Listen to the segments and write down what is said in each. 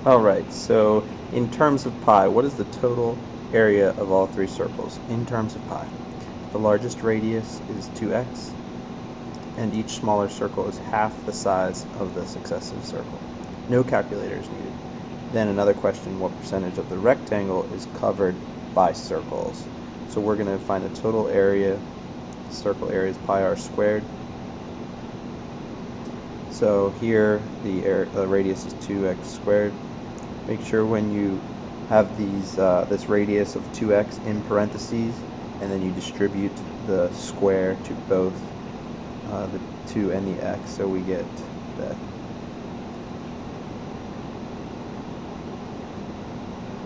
Alright, so in terms of pi, what is the total area of all three circles in terms of pi? The largest radius is 2x, and each smaller circle is half the size of the successive circle. No calculator is needed. Then another question, what percentage of the rectangle is covered by circles? So we're going to find the total area. Circle area is pi r squared. So here the radius is 2x squared. Make sure when you have this radius of 2x in parentheses, and then you distribute the square to both the 2 and the x, so we get that.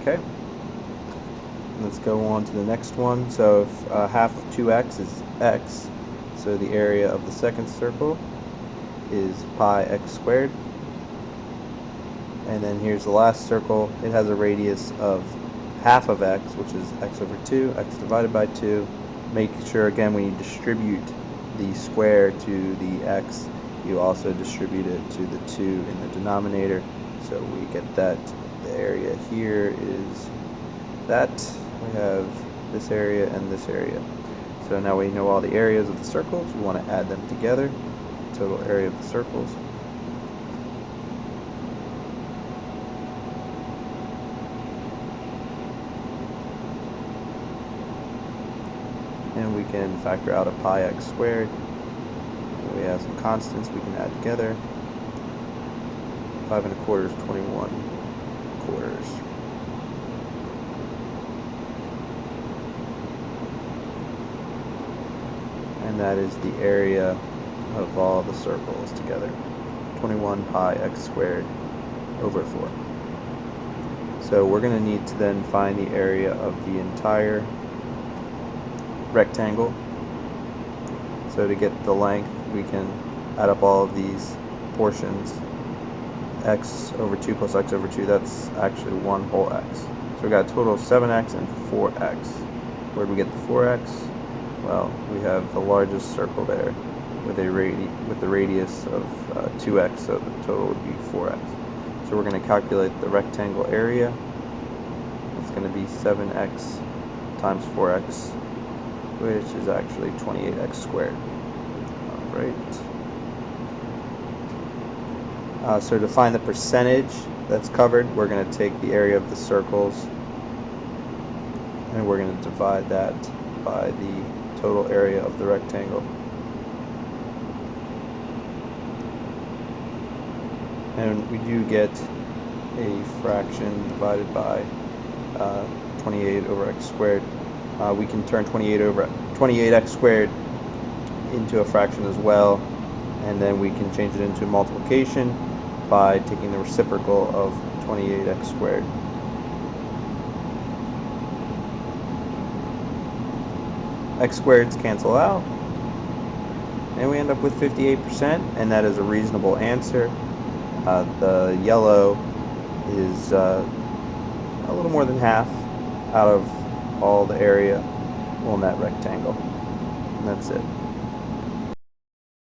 Okay, let's go on to the next one. So if half of 2x is x, so the area of the second circle is pi x squared. And then here's the last circle. It has a radius of half of x, which is x over 2, x divided by 2. Make sure, again, when you distribute the square to the x, you also distribute it to the 2 in the denominator. So we get that the area here is that. We have this area and this area. So now we know all the areas of the circles. We want to add them together. Total area of the circles. And we can factor out a pi x squared. We have some constants we can add together. 5 1/4 is 21 quarters. And that is the area of all the circles together. 21 pi x squared over 4. So we're going to need to then find the area of the entire rectangle. So to get the length, we can add up all of these portions. X over 2 plus x over 2, that's actually 1 whole x. So we got a total of 7x and 4x. Where do we get the 4x? Well, we have the largest circle there with the radius of 2x, so the total would be 4x. So we're going to calculate the rectangle area. It's going to be 7x times 4x, which is actually 28x squared. Alright. So to find the percentage that's covered, we're going to take the area of the circles and we're going to divide that by the total area of the rectangle. And we do get a fraction divided by 28 over x squared. We can turn 28x squared into a fraction as well, and then we can change it into multiplication by taking the reciprocal of 28x squared. X squareds cancel out, and we end up with 58%, and that is a reasonable answer. The yellow is a little more than half out of all the area on that rectangle. And that's it.